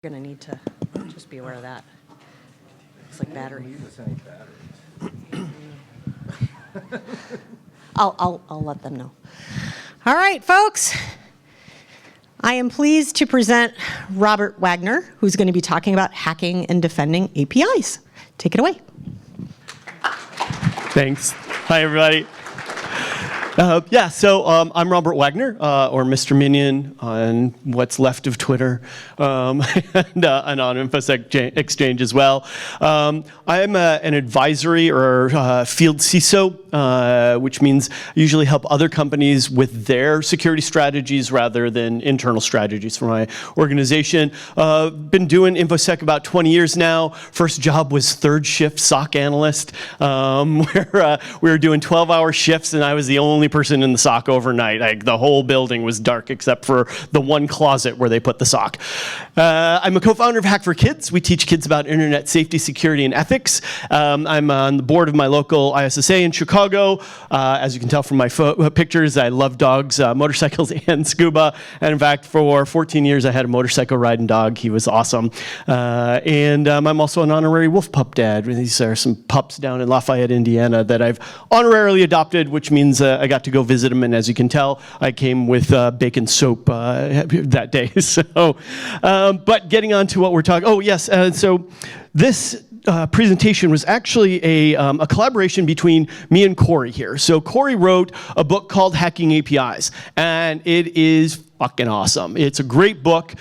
You're going to need to just be aware of that. It's like battery. I'll let them know. All right, folks. I am pleased to present Robert Wagner, who's going to be talking about hacking and defending APIs. Take it away. Thanks. Hi, everybody. I'm Robert Wagner, or Mr. Minion on what's left of Twitter, and on InfoSec Exchange as well. I am an advisory or field CISO, which means I usually help other companies with their security strategies rather than internal strategies for my organization. Been doing InfoSec about 20 years now. First job was third shift SOC analyst, where we were doing 12-hour shifts, and I was the only person in the SOC overnight. Like, the whole building was dark except for the one closet where they put the SOC. I'm a co-founder of Hack for Kids. We teach kids about internet safety, security, and ethics. I'm on the board of my local ISSA in Chicago. As you can tell from my pictures, I love dogs, motorcycles, and scuba. And in fact, for 14 years, I had a motorcycle riding dog. He was awesome. I'm also an honorary wolf pup dad. These are some pups down in Lafayette, Indiana that I've honorarily adopted, which means I got to go visit them, and as you can tell, I came with bacon soap that day. But getting on to what we're talking, so this presentation was actually a collaboration between me and Corey here. So Corey wrote a book called Hacking APIs, and it is fucking awesome. It's a great book.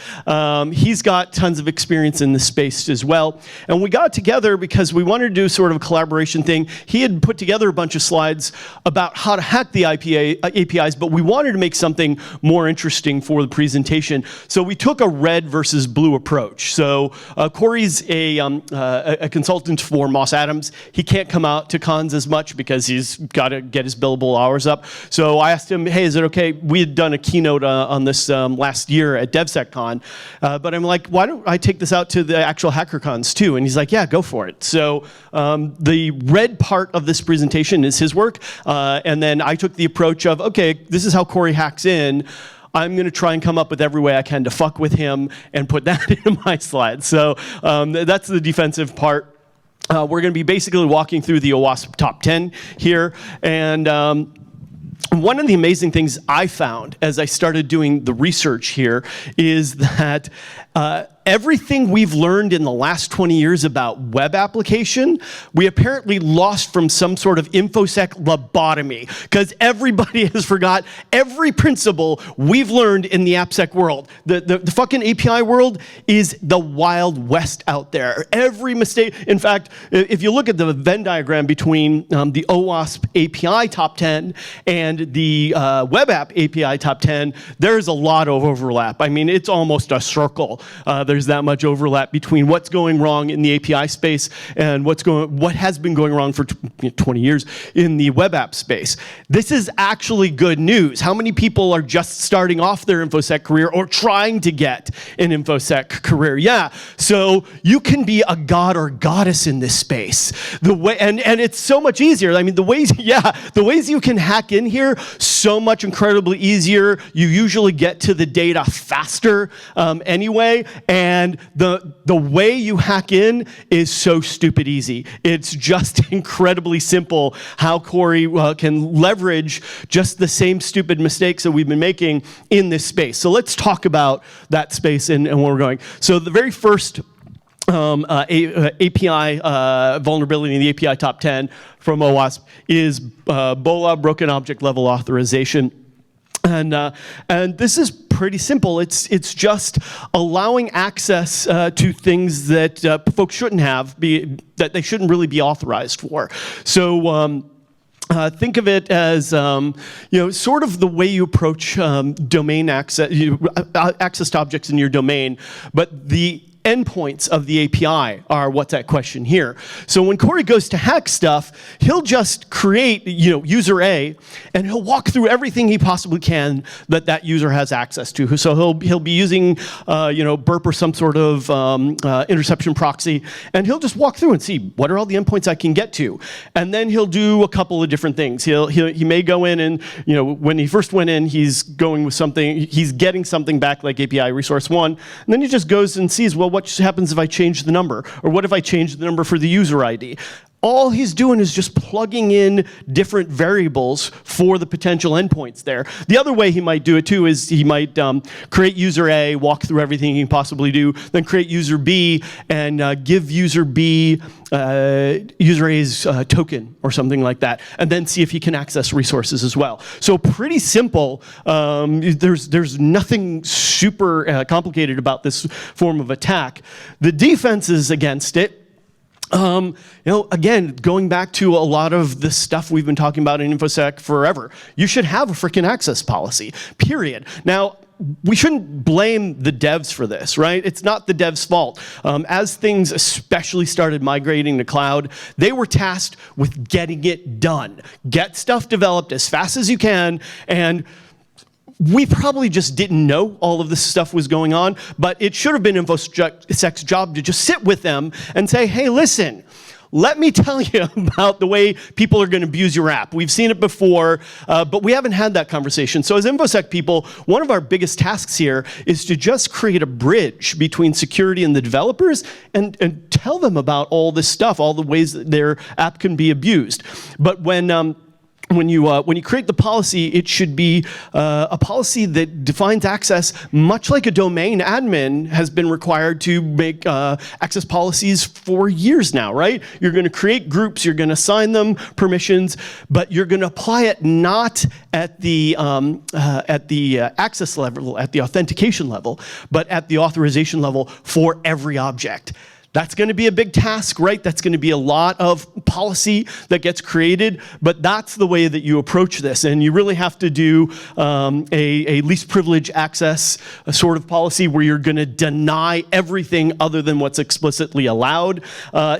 He's got tons of experience in this space as well. And we got together because we wanted to do sort of a collaboration thing. He had put together a bunch of slides about how to hack the APIs, but we wanted to make something more interesting for the presentation. So we took a red versus blue approach. So Corey's a consultant for Moss Adams. He can't come out to cons as much because he's got to get his billable hours up. So I asked him, hey, is it okay? We had done a keynote on this last year at DevSecCon, but I'm like, why don't I take this out to the actual HackerCons too? And he's like, yeah, go for it. So the red part of this presentation is his work, and then I took the approach of, okay, this is how Corey hacks in. I'm going to try and come up with every way I can to fuck with him and put that into my slides. So that's the defensive part. We're going to be basically walking through the OWASP top 10 here, and one of the amazing things I found as I started doing the research here is that everything we've learned in the last 20 years about web application, we apparently lost from some sort of InfoSec lobotomy, because everybody has forgot every principle we've learned in the AppSec world. The fucking API world is the Wild West out there. Every mistake, in fact, if you look at the Venn diagram between the OWASP API top 10 and the web app API top 10, there's a lot of overlap. I mean, it's almost a circle. There's that much overlap between what's going wrong in the API space and what has been going wrong for 20 years in the web app space. This is actually good news. How many people are just starting off their InfoSec career or trying to get an InfoSec career? Yeah, so you can be a god or goddess in this space. And it's so much easier. I mean, the ways you can hack in here, so much incredibly easier. You usually get to the data faster anyway. And the way you hack in is so stupid easy. It's just incredibly simple how Corey can leverage just the same stupid mistakes that we've been making in this space. So let's talk about that space and where we're going. So the very first API vulnerability in the API top 10 from OWASP is BOLA, Broken Object Level Authorization. And this is pretty simple. It's just allowing access to things that folks shouldn't have, that they shouldn't really be authorized for. So think of it as sort of the way you approach domain access, access to objects in your domain, but the endpoints of the API are what's at question here. So when Corey goes to hack stuff, he'll just create, user A, and he'll walk through everything he possibly can that user has access to. So he'll be using, burp or some sort of interception proxy, and he'll just walk through and see what are all the endpoints I can get to, and then he'll do a couple of different things. He may go in and, when he first went in, he's going with something, he's getting something back like API resource 1, and then he just goes and sees, well, what happens if I change the number? Or what if I change the number for the user ID? All he's doing is just plugging in different variables for the potential endpoints there. The other way he might do it too is he might create user A, walk through everything he can possibly do, then create user B and give user B user A's token or something like that, and then see if he can access resources as well. So pretty simple. There's nothing super complicated about this form of attack. The defenses against it, again, going back to a lot of the stuff we've been talking about in InfoSec forever, you should have a freaking access policy, period. Now, we shouldn't blame the devs for this, right? It's not the devs' fault. As things especially started migrating to cloud, they were tasked with getting it done. Get stuff developed as fast as you can, and we probably just didn't know all of this stuff was going on, but it should have been InfoSec's job to just sit with them and say, hey, listen, let me tell you about the way people are going to abuse your app. We've seen it before, but we haven't had that conversation. So as InfoSec people, one of our biggest tasks here is to just create a bridge between security and the developers and tell them about all this stuff, all the ways that their app can be abused. But when you create the policy, it should be a policy that defines access much like a domain admin has been required to make access policies for years now, right? You're going to create groups, you're going to assign them permissions, but you're going to apply it not at the access level, at the authentication level, but at the authorization level for every object. That's going to be a big task, right? That's going to be a lot of policy that gets created, but that's the way that you approach this. And you really have to do a least privilege access sort of policy where you're going to deny everything other than what's explicitly allowed.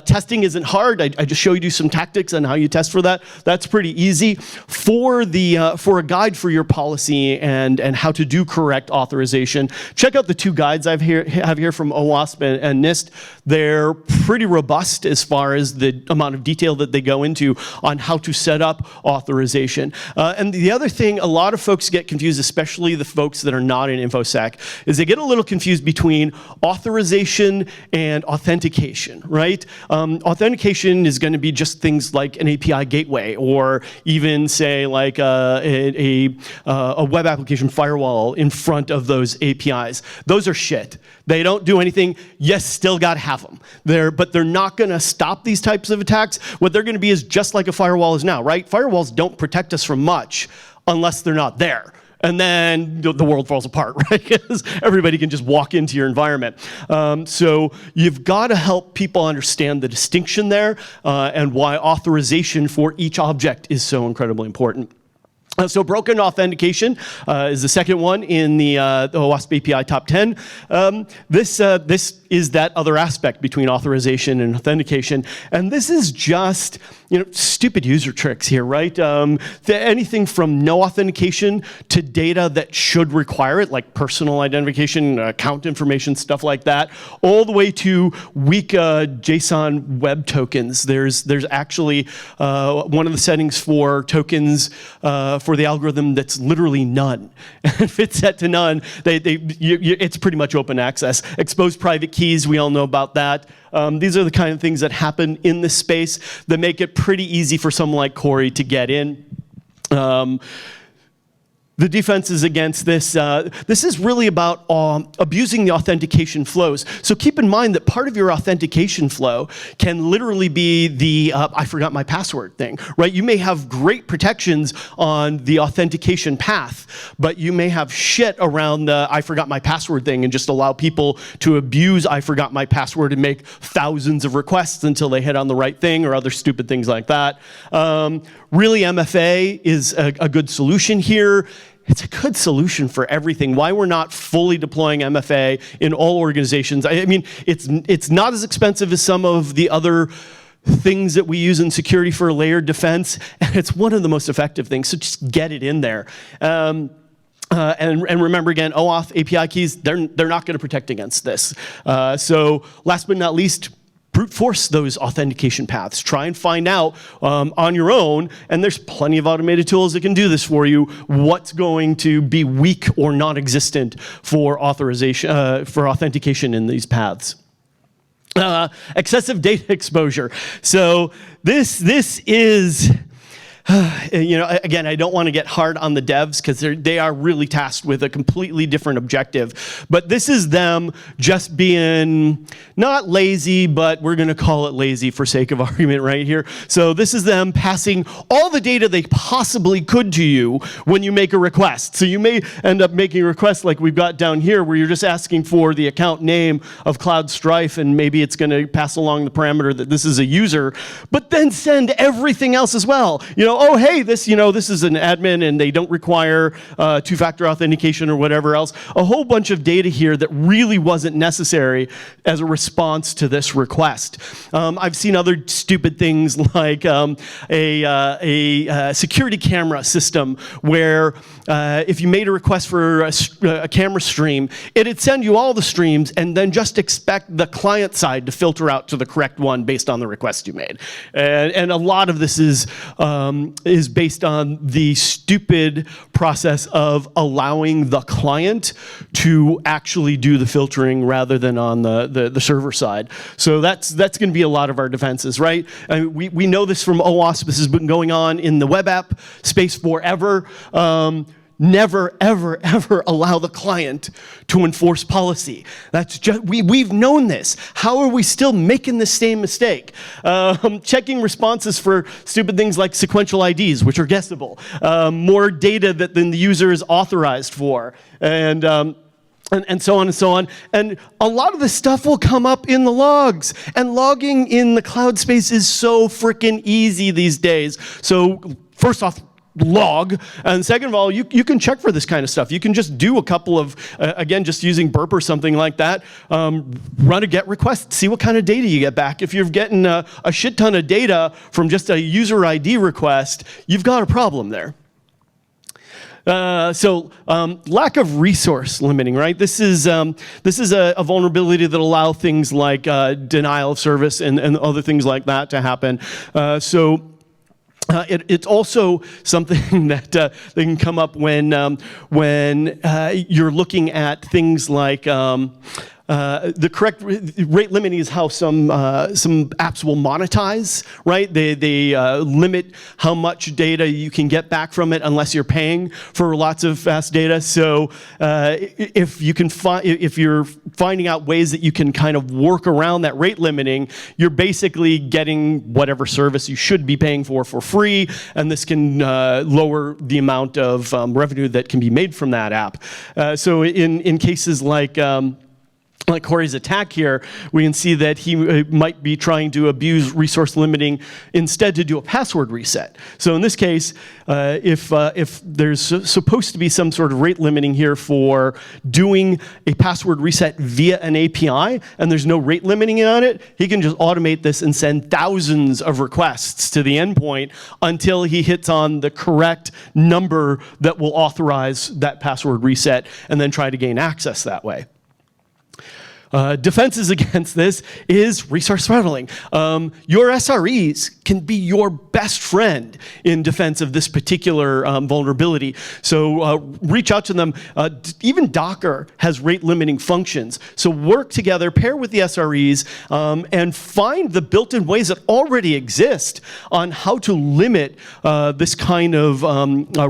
Testing isn't hard. I just showed you some tactics on how you test for that. That's pretty easy. For a guide for your policy and how to do correct authorization, check out the two guides I have here from OWASP and NIST. They're pretty robust as far as the amount of detail that they go into on how to set up authorization. And the other thing, a lot of folks get confused, especially the folks that are not in InfoSec, is they get a little confused between authorization and authentication, right? Authentication is going to be just things like an API gateway, or even say like a web application firewall in front of those APIs. Those are shit. They don't do anything. Yes, still got to have them. But they're not going to stop these types of attacks. What they're going to be is just like a firewall is now, right? Firewalls don't protect us from much unless they're not there. And then the world falls apart, right? Because everybody can just walk into your environment. So you've got to help people understand the distinction there and why authorization for each object is so incredibly important. So broken authentication is the second one in the OWASP API top 10. This is that other aspect between authorization and authentication. And this is just, stupid user tricks here, right? Anything from no authentication to data that should require it, like personal identification, account information, stuff like that, all the way to weak JSON web tokens. There's actually one of the settings for tokens for the algorithm that's literally none. If it's set to none, it's pretty much open access. Exposed private keys, we all know about that. These are the kind of things that happen in this space that make it pretty easy for someone like Corey to get in. The defenses against this, this is really about abusing the authentication flows. So keep in mind that part of your authentication flow can literally be the I forgot my password thing, right? You may have great protections on the authentication path, but you may have shit around the I forgot my password thing and just allow people to abuse I forgot my password and make thousands of requests until they hit on the right thing or other stupid things like that. Really, MFA is a good solution here. it's a good solution for everything. Why we're not fully deploying MFA in all organizations. I mean, it's not as expensive as some of the other things that we use in security for layered defense, and it's one of the most effective things, so just get it in there. And remember again, OAuth API keys, they're not going to protect against this. So last but not least, brute force those authentication paths. Try and find out on your own, and there's plenty of automated tools that can do this for you, what's going to be weak or non-existent for authorization, for authentication in these paths. Excessive data exposure. So this is, you know, again, I don't want to get hard on the devs because they are really tasked with a completely different objective. But this is them just being not lazy, but we're going to call it lazy for sake of argument right here. So this is them passing all the data they possibly could to you when you make a request. So you may end up making a request like we've got down here where you're just asking for the account name of Cloud Strife, and maybe it's going to pass along the parameter that this is a user, but then send everything else as well. You know, oh, hey, this is an admin and they don't require two-factor authentication or whatever else. A whole bunch of data here that really wasn't necessary as a response to this request. I've seen other stupid things like a security camera system where if you made a request for a camera stream, it'd send you all the streams and then just expect the client side to filter out to the correct one based on the request you made. And a lot of this is based on the stupid process of allowing the client to actually do the filtering rather than on the server side. So that's going to be a lot of our defenses, right? I mean, we know this from OWASP. This has been going on in the web app space forever. Never, ever, ever allow the client to enforce policy. That's just, we've known this. How are we still making the same mistake? Checking responses for stupid things like sequential IDs, which are guessable. More data than the user is authorized for. And so on and so on. And a lot of this stuff will come up in the logs. And logging in the cloud space is so freaking easy these days. So first off, log, and second of all, you can check for this kind of stuff. You can just do a couple of, again, just using burp or something like that, run a get request, see what kind of data you get back. If you're getting a shit ton of data from just a user ID request, you've got a problem there. Lack of resource limiting, right? This is a vulnerability that allows things like denial of service and other things like that to happen. It's also something that they can come up when you're looking at things like the correct rate limiting is how some apps will monetize, right? They limit how much data you can get back from it unless you're paying for lots of fast data. So if you're finding out ways that you can kind of work around that rate limiting, you're basically getting whatever service you should be paying for free, and this can lower the amount of revenue that can be made from that app. So in cases like Corey's attack here, we can see that he might be trying to abuse resource limiting instead to do a password reset. So in this case, if there's supposed to be some sort of rate limiting here for doing a password reset via an API, and there's no rate limiting on it, he can just automate this and send thousands of requests to the endpoint until he hits on the correct number that will authorize that password reset and then try to gain access that way. Defenses against this is resource throttling. Your SREs can be your best friend in defense of this particular vulnerability. So reach out to them. Even Docker has rate limiting functions. So work together, pair with the SREs, and find the built-in ways that already exist on how to limit this kind of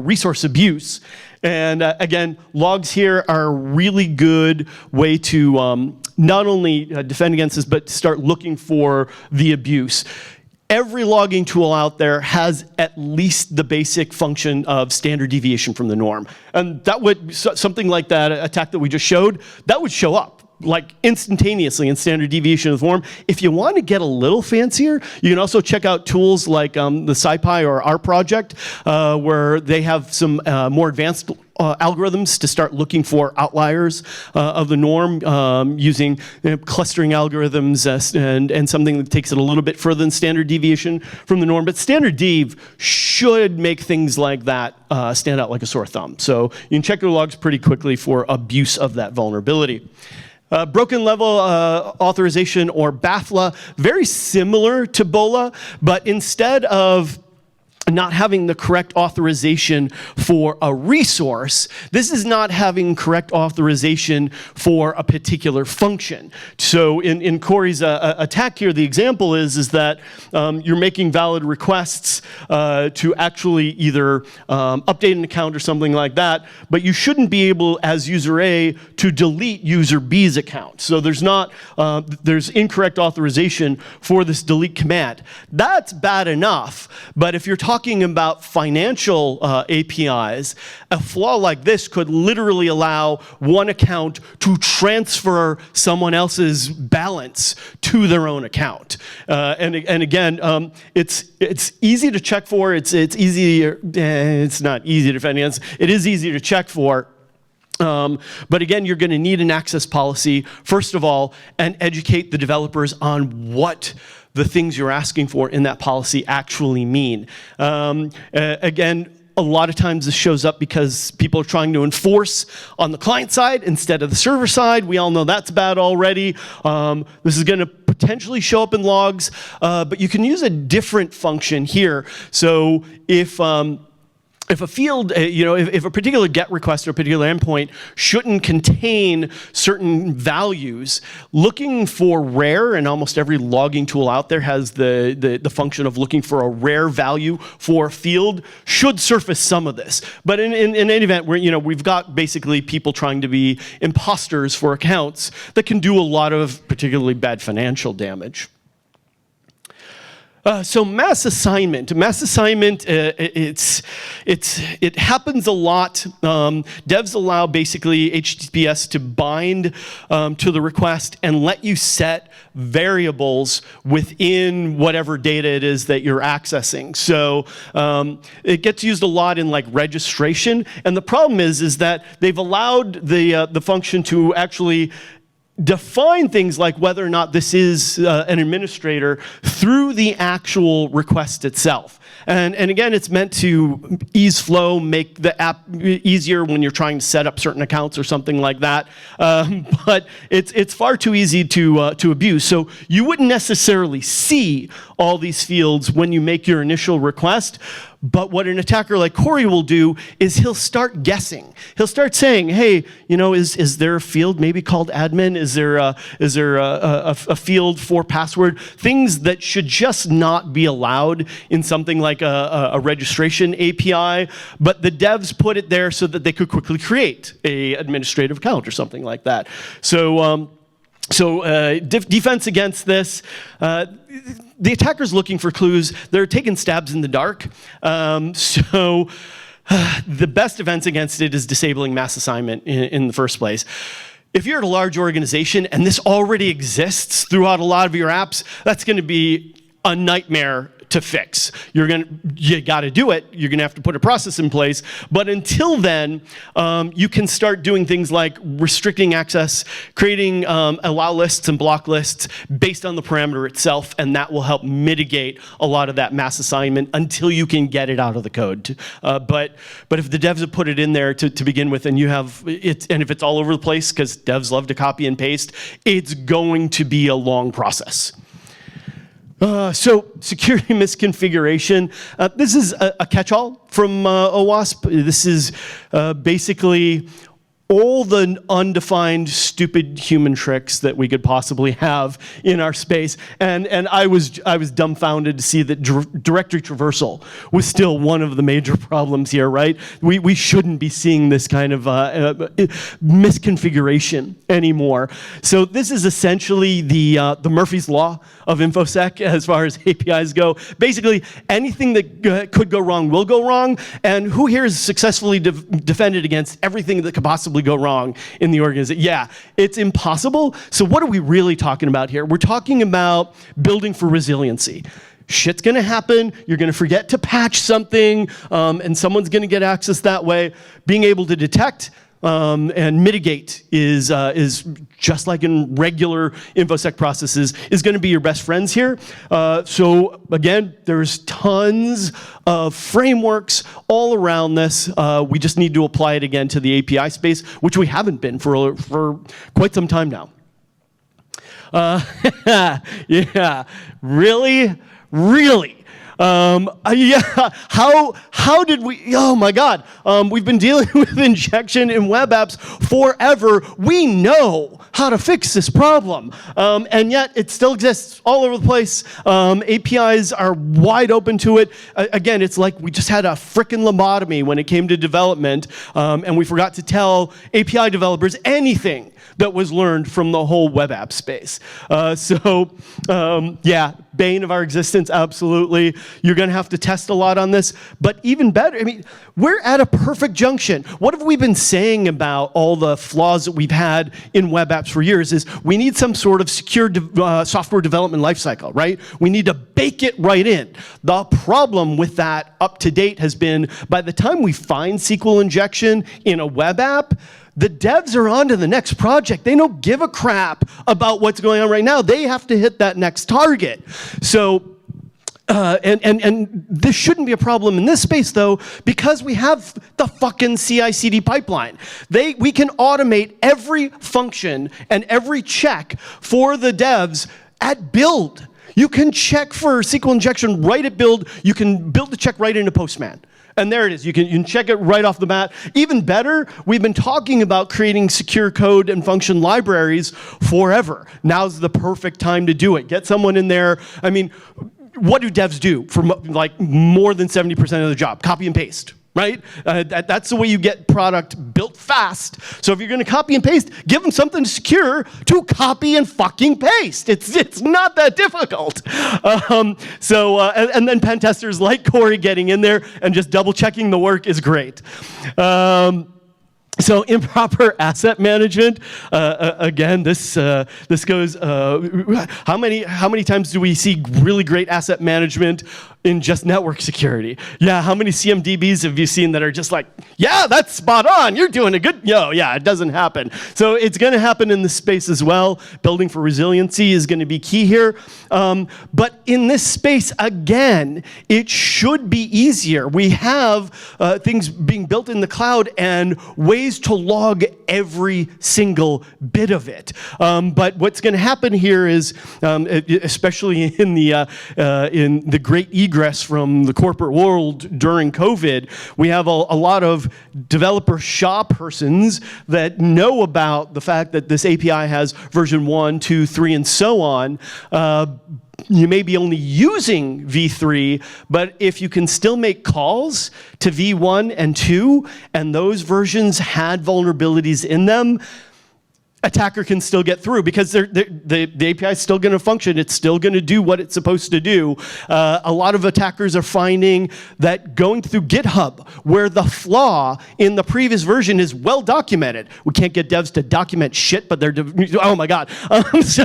resource abuse. And again, logs here are a really good way to not only defend against this, but start looking for the abuse. Every logging tool out there has at least the basic function of standard deviation from the norm. And that would, something like that attack that we just showed, that would show up. like instantaneously in standard deviation of the form. If you want to get a little fancier, you can also check out tools like the SciPy or our project, where they have some more advanced algorithms to start looking for outliers of the norm using clustering algorithms and something that takes it a little bit further than standard deviation from the norm. But standard dev should make things like that stand out like a sore thumb. So you can check your logs pretty quickly for abuse of that vulnerability. Broken level authorization, or BAFLA, very similar to BOLA, but instead of not having the correct authorization for a resource, this is not having correct authorization for a particular function. So in Corey's attack here, the example is that you're making valid requests to actually either update an account or something like that, but you shouldn't be able, as user A, to delete user B's account. So there's incorrect authorization for this delete command. That's bad enough, but if you're talking about financial APIs, a flaw like this could literally allow one account to transfer someone else's balance to their own account. And again, it's easy to check for. It's not easy to defend against. It is easy to check for. But again, you're going to need an access policy, first of all, and educate the developers on what the things you're asking for in that policy actually mean. Again, a lot of times this shows up because people are trying to enforce on the client side instead of the server side. We all know that's bad already. This is going to potentially show up in logs, but you can use a different function here. So if a field, if a particular GET request or a particular endpoint shouldn't contain certain values, looking for rare, and almost every logging tool out there has the function of looking for a rare value for a field, should surface some of this. But in any event, we've got basically people trying to be imposters for accounts that can do a lot of particularly bad financial damage. So mass assignment, it happens a lot. Devs allow basically HTTPS to bind to the request and let you set variables within whatever data it is that you're accessing. So it gets used a lot in like registration, and the problem is that they've allowed the function to actually define things like whether or not this is an administrator through the actual request itself. And again, it's meant to ease flow, make the app easier when you're trying to set up certain accounts or something like that. But it's far too easy to abuse. So you wouldn't necessarily see all these fields when you make your initial request. But what an attacker like Corey will do is he'll start guessing. He'll start saying, hey, is there a field maybe called admin? Is there a field for password? Things that should just not be allowed in something like a registration API, but the devs put it there so that they could quickly create an administrative account or something like that. So defense against this, the attacker's looking for clues. They're taking stabs in the dark. The best defense against it is disabling mass assignment in the first place. If you're at a large organization and this already exists throughout a lot of your apps, that's going to be a nightmare to fix. You got to do it. You're going to have to put a process in place. But until then, you can start doing things like restricting access, creating allow lists and block lists based on the parameter itself, and that will help mitigate a lot of that mass assignment until you can get it out of the code. But if the devs have put it in there to begin with, and you have it, and if it's all over the place, because devs love to copy and paste, it's going to be a long process. So security misconfiguration. This is a catch-all from OWASP. This is basically all the undefined, stupid human tricks that we could possibly have in our space. And I was dumbfounded to see that directory traversal was still one of the major problems here, right? We shouldn't be seeing this kind of misconfiguration anymore. So this is essentially the Murphy's Law of InfoSec as far as APIs go. Basically, anything that could go wrong will go wrong, and who here has successfully defended against everything that could possibly possibly go wrong in the organization? Yeah, it's impossible. So what are we really talking about here? We're talking about building for resiliency. Shit's gonna happen, you're gonna forget to patch something, and someone's gonna get access that way. Being able to detect and mitigate is just like in regular InfoSec processes, is gonna be your best friends here. So again, there's tons of frameworks all around this. We just need to apply it again to the API space, which we haven't been for quite some time now. Yeah, really? Yeah, how did we, oh my God, we've been dealing with injection in web apps forever. We know how to fix this problem, and yet it still exists all over the place. APIs are wide open to it. Again, it's like we just had a frickin' lobotomy when it came to development, and we forgot to tell API developers anything that was learned from the whole web app space. Yeah, bane of our existence, absolutely. You're gonna have to test a lot on this, but even better, I mean, we're at a perfect junction. What have we been saying about all the flaws that we've had in web apps for years is we need some sort of secure software development lifecycle, right? We need to bake it right in. The problem with that up to date has been by the time we find SQL injection in a web app, the devs are on to the next project. They don't give a crap about what's going on right now. They have to hit that next target. So, and this shouldn't be a problem in this space though, because we have the fucking CI/CD pipeline. We can automate every function and every check for the devs at build. You can check for SQL injection right at build. You can build the check right into Postman. And there it is, you can check it right off the bat. Even better, we've been talking about creating secure code and function libraries forever. Now's the perfect time to do it. Get someone in there. I mean, what do devs do for like more than 70% of the job? Copy and paste, right? That's the way you get product built fast. So if you're gonna copy and paste, give them something secure to copy and fucking paste. It's not that difficult. And then pen testers like Corey getting in there and just double checking the work is great. So improper asset management, again, this goes, how many times do we see really great asset management in just network security? Yeah, how many CMDBs have you seen that are just like, yeah, that's spot on, you're doing a good, yeah, it doesn't happen. So it's gonna happen in this space as well. Building for resiliency is gonna be key here. But in this space, again, it should be easier. We have things being built in the cloud and ways to log every single bit of it. But what's gonna happen here is, especially in the great egress from the corporate world during COVID, we have a lot of developer shop persons that know about the fact that this API has version 1, 2, 3, and so on. You may be only using v3, but if you can still make calls to v1 and 2, and those versions had vulnerabilities in them, attacker can still get through because the API is still going to function. It's still going to do what it's supposed to do. A lot of attackers are finding that going through GitHub, where the flaw in the previous version is well documented. We can't get devs to document shit, but they're, oh my God. So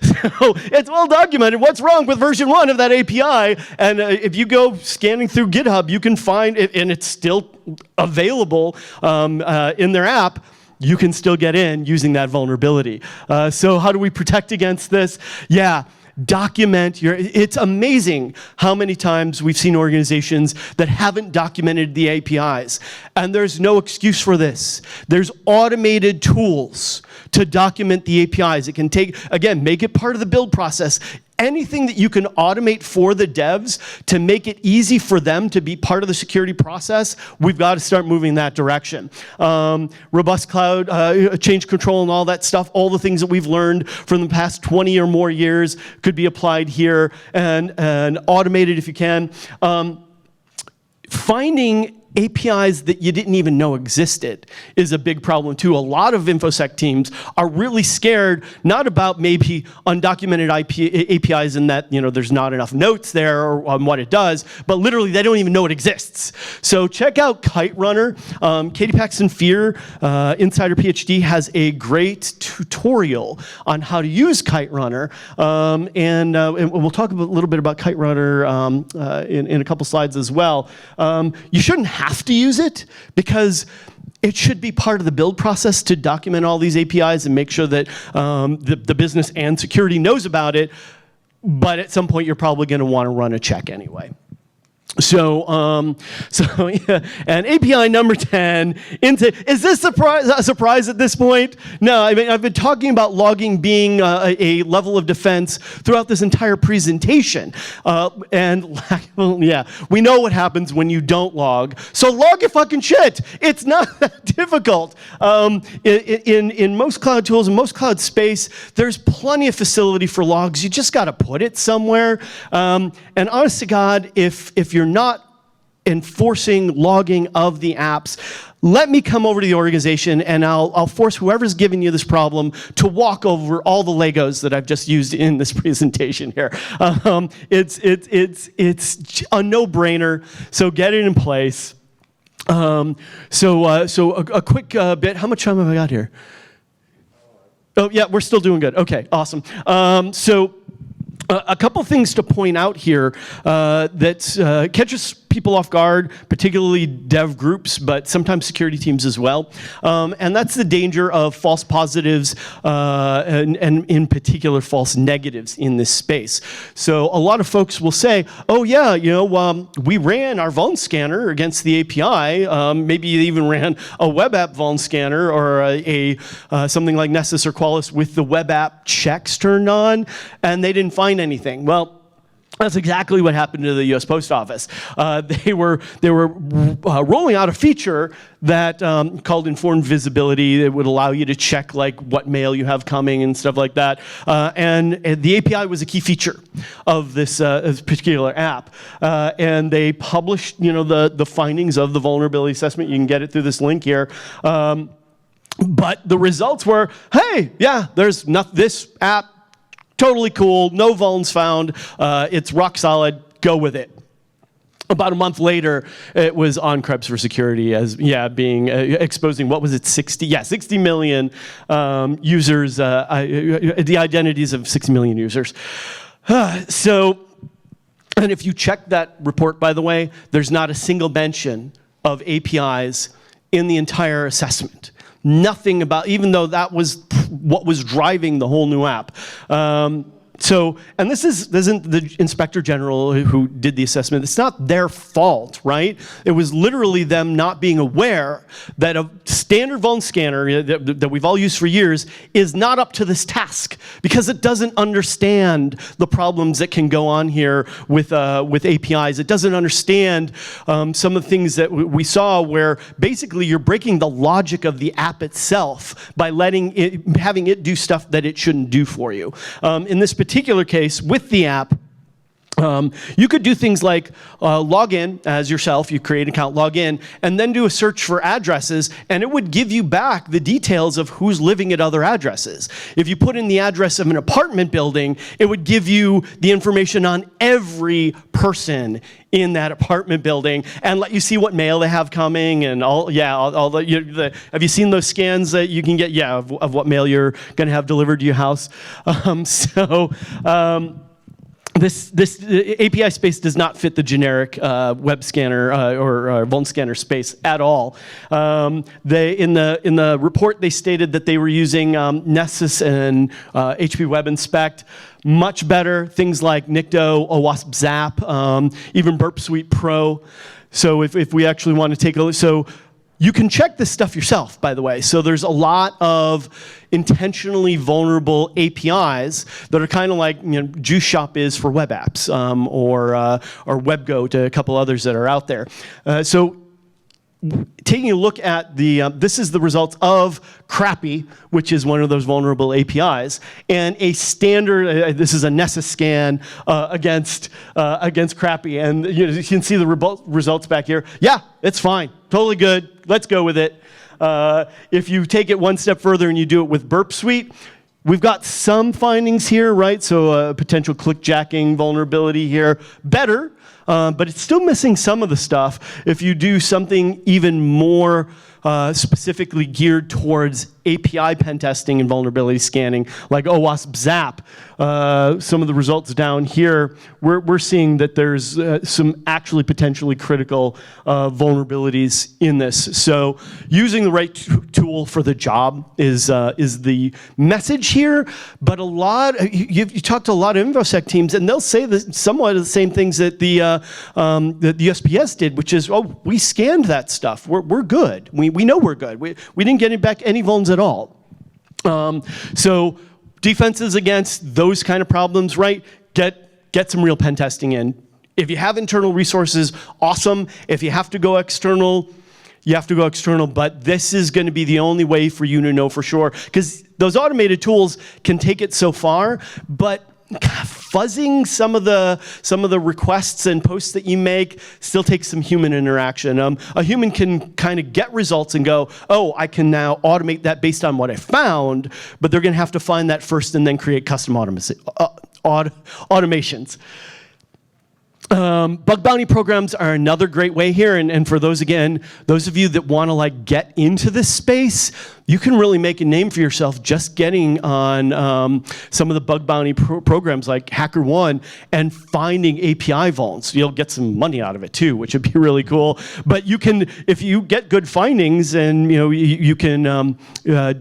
it's well documented what's wrong with version 1 of that API. And if you go scanning through GitHub, you can find it, and it's still available in their app. You can still get in using that vulnerability. So how do we protect against this? Yeah, document it's amazing how many times we've seen organizations that haven't documented the APIs. And there's no excuse for this. There's automated tools to document the APIs. It can take, again, make it part of the build process. Anything that you can automate for the devs to make it easy for them to be part of the security process, we've got to start moving in that direction. Robust cloud, change control and all that stuff, all the things that we've learned from the past 20 or more years could be applied here and automated if you can. Finding APIs that you didn't even know existed is a big problem too. A lot of InfoSec teams are really scared, not about maybe undocumented APIs and that there's not enough notes there on what it does, but literally they don't even know it exists. So check out Kite Runner. Katie Paxton Fear, Insider PhD, has a great tutorial on how to use Kite Runner, and we'll talk a little bit about Kite Runner in a couple slides as well. You shouldn't have to use it because it should be part of the build process to document all these APIs and make sure that the business and security knows about it. But at some point, you're probably going to want to run a check anyway. So yeah, and API number 10 is this a surprise at this point? No, I mean, I've been talking about logging being a level of defense throughout this entire presentation. Yeah, we know what happens when you don't log. So log your fucking shit. It's not that difficult. In most cloud tools, in most cloud space, there's plenty of facility for logs. You just got to put it somewhere. And honest to God, if you're not enforcing logging of the apps, let me come over to the organization and I'll force whoever's giving you this problem to walk over all the Legos that I've just used in this presentation here. It's a no-brainer, so get it in place. So a quick bit. How much time have I got here? Oh yeah, we're still doing good. Okay, awesome. A couple things to point out here that catches people off guard, particularly dev groups, but sometimes security teams as well. And that's the danger of false positives and in particular false negatives in this space. So a lot of folks will say, oh yeah, we ran our vuln scanner against the API. Maybe you even ran a web app vuln scanner or something like Nessus or Qualys with the web app checks turned on, and they didn't find anything. Well, that's exactly what happened to the U.S. Post Office. They were rolling out a feature that called informed visibility. It would allow you to check like what mail you have coming and stuff like that. And the API was a key feature of this particular app. And they published, the findings of the vulnerability assessment. You can get it through this link here. But the results were, hey, yeah, there's not this app. Totally cool, no vulns found, it's rock solid, go with it. About a month later, it was on Krebs for Security as, exposing, what was it, 60 million users, the identities of 60 million users. And if you check that report, by the way, there's not a single mention of APIs in the entire assessment. Nothing about, even though that was what was driving the whole new app. And this isn't the Inspector General who did the assessment. It's not their fault, right? It was literally them not being aware that a standard vuln scanner that we've all used for years is not up to this task because it doesn't understand the problems that can go on here with APIs. It doesn't understand some of the things that we saw where basically you're breaking the logic of the app itself by having it do stuff that it shouldn't do for you. In this particular case, with the app, you could do things like log in as yourself, you create an account, log in, and then do a search for addresses, and it would give you back the details of who's living at other addresses. If you put in the address of an apartment building, it would give you the information on every person in that apartment building and let you see what mail they have coming and all the have you seen those scans that you can get, of what mail you're gonna have delivered to your house? This API space does not fit the generic web scanner or vuln scanner space at all. In the report they stated that they were using Nessus and HP Web Inspect. Much better, things like Nikto, OWASP Zap, even Burp Suite Pro. So if we actually want to take a look, so you can check this stuff yourself, by the way. So there's a lot of intentionally vulnerable APIs that are kind of like Juice Shop is for web apps, or WebGo to a couple others that are out there. So taking a look at this is the results of Crappy, which is one of those vulnerable APIs, and a standard, this is a Nessus scan against Crappy, and you can see the results back here. Yeah, it's fine, totally good, let's go with it. If you take it one step further and you do it with Burp Suite, we've got some findings here, right? So potential clickjacking vulnerability here, better. But it's still missing some of the stuff. If you do something even more specifically geared towards API pen testing and vulnerability scanning, like OWASP ZAP, some of the results down here, we're seeing that there's some actually potentially critical vulnerabilities in this. So using the right tool for the job is the message here. But you talk to a lot of InfoSec teams, and they'll say somewhat of the same things that the USPS did, which is, oh, we scanned that stuff. We're good. We know we're good. We didn't get back any vulns at all. So defenses against those kind of problems, right? Get some real pen testing in. If you have internal resources, awesome. If you have to go external, you have to go external, but this is going to be the only way for you to know for sure, because those automated tools can take it so far, but fuzzing some of the requests and posts that you make still takes some human interaction. A human can kind of get results and go, oh, I can now automate that based on what I found, but they're going to have to find that first and then create custom automations. Bug bounty programs are another great way here, and for those of you that want to get into this space, you can really make a name for yourself just getting on some of the bug bounty programs like HackerOne and finding API vulns. You'll get some money out of it too, which would be really cool. But you can, if you get good findings, and you can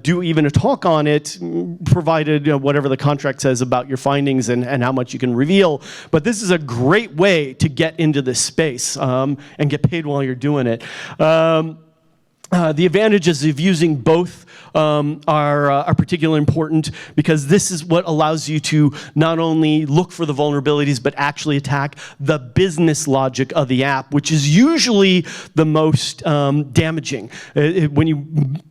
do even a talk on it, provided whatever the contract says about your findings and how much you can reveal. But this is a great way to get into this space and get paid while you're doing it. The advantages of using both are particularly important, because this is what allows you to not only look for the vulnerabilities, but actually attack the business logic of the app, which is usually the most damaging. When you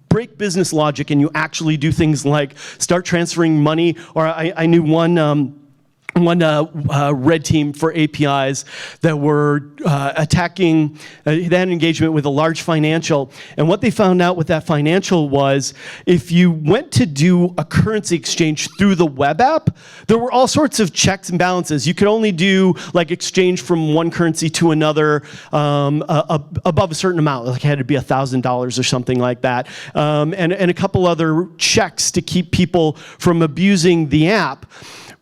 break business logic and you actually do things like start transferring money, or I knew one red team for APIs that were attacking, they had an engagement with a large financial, and what they found out with that financial was if you went to do a currency exchange through the web app, there were all sorts of checks and balances. You could only do exchange from one currency to another above a certain amount, like it had to be $1,000 or something like that, and a couple other checks to keep people from abusing the app.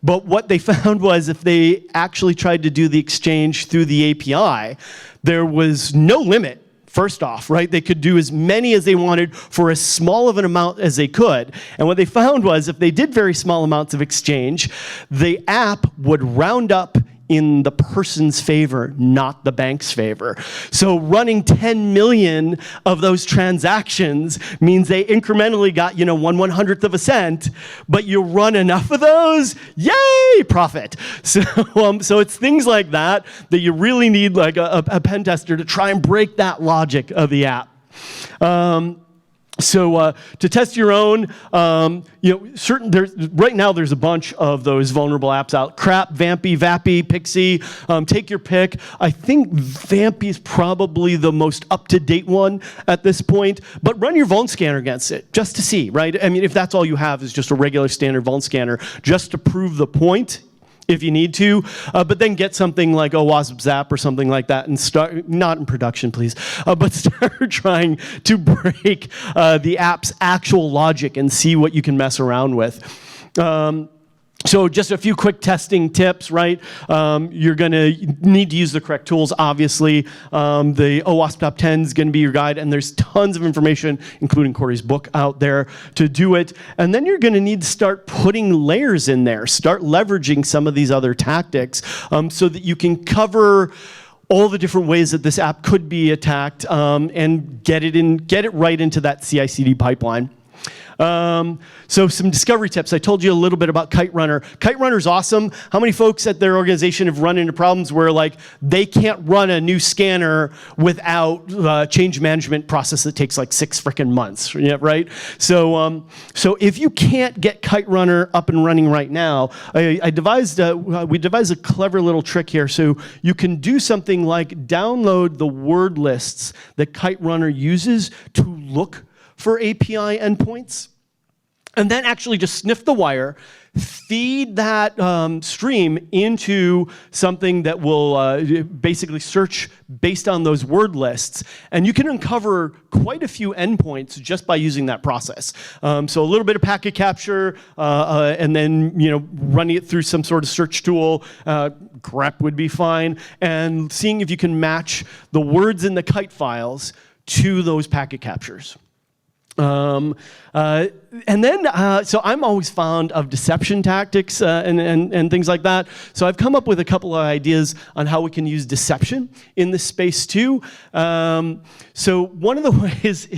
But what they found was if they actually tried to do the exchange through the API, there was no limit, first off, right? They could do as many as they wanted for as small of an amount as they could. And what they found was if they did very small amounts of exchange, the app would round up in the person's favor, not the bank's favor. So running 10 million of those transactions means they incrementally got, 1/100th of a cent, but you run enough of those, yay, profit. So it's things like that you really need a pen tester to try and break that logic of the app. So to test your own, right now there's a bunch of those vulnerable apps out. Crap, Vampy, Vappy, Pixie, take your pick. I think Vampy is probably the most up-to-date one at this point, but run your vuln scanner against it just to see, right? I mean, if that's all you have is just a regular standard vuln scanner, just to prove the point, if you need to, but then get something like OWASP ZAP or something like that and start, not in production please, but start trying to break the app's actual logic and see what you can mess around with. So just a few quick testing tips, right? You're going to need to use the correct tools, obviously. The OWASP Top 10 is going to be your guide, and there's tons of information, including Corey's book, out there to do it. And then you're going to need to start putting layers in there, start leveraging some of these other tactics so that you can cover all the different ways that this app could be attacked and get it right into that CI/CD pipeline. So some discovery tips. I told you a little bit about Kite Runner. Kite Runner's awesome. How many folks at their organization have run into problems where like they can't run a new scanner without change management process that takes like 6 frickin' months, yeah, right? So if you can't get Kite Runner up and running right now, we devised a clever little trick here. So you can do something like download the word lists that Kite Runner uses to look for API endpoints, and then actually just sniff the wire, feed that stream into something that will basically search based on those word lists, and you can uncover quite a few endpoints just by using that process. So a little bit of packet capture, and then running it through some sort of search tool. grep would be fine, and seeing if you can match the words in the kite files to those packet captures. And then, so I'm always fond of deception tactics and things like that. So I've come up with a couple of ideas on how we can use deception in this space too. So one of the ways,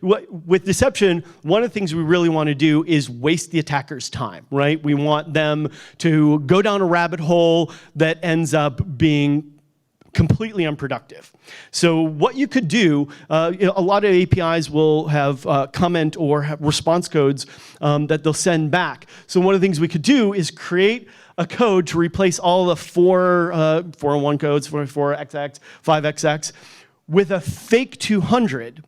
with deception, one of the things we really want to do is waste the attacker's time, right? We want them to go down a rabbit hole that ends up being completely unproductive. So what you could do, a lot of APIs will have comment or have response codes that they'll send back. So one of the things we could do is create a code to replace all the 401 codes, 4XX, 5XX, with a fake 200.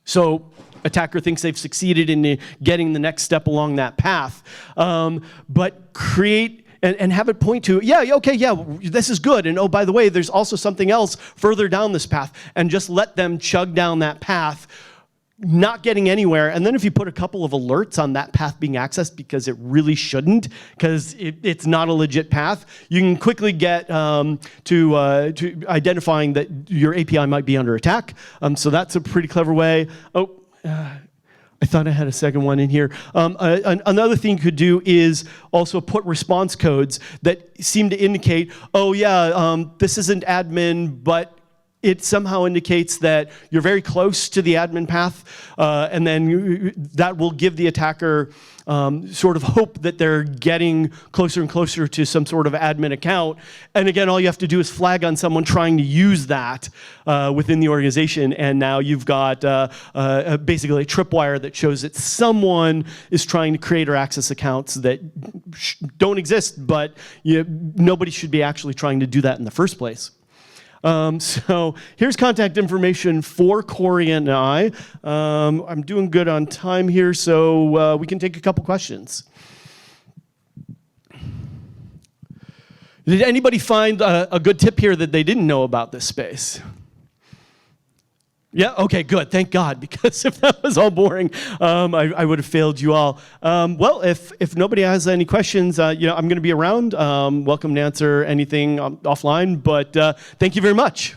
So attacker thinks they've succeeded in getting the next step along that path, but create and have it point to, yeah, okay, yeah, this is good. And oh, by the way, there's also something else further down this path. And just let them chug down that path, not getting anywhere. And then if you put a couple of alerts on that path being accessed because it really shouldn't, because it's not a legit path, you can quickly get to identifying that your API might be under attack. So that's a pretty clever way. I thought I had a second one in here. Another thing you could do is also put response codes that seem to indicate, oh yeah, this isn't admin, but it somehow indicates that you're very close to the admin path, and then that will give the attacker sort of hope that they're getting closer and closer to some sort of admin account. And again, all you have to do is flag on someone trying to use that within the organization, and now you've got basically a tripwire that shows that someone is trying to create or access accounts that don't exist, but nobody should be actually trying to do that in the first place. So here's contact information for Corey and I. I'm doing good on time here, so we can take a couple questions. Did anybody find a good tip here that they didn't know about this space? Yeah, okay, good, thank God, because if that was all boring, I would have failed you all. Well, if nobody has any questions, I'm going to be around. Welcome to answer anything offline, but thank you very much.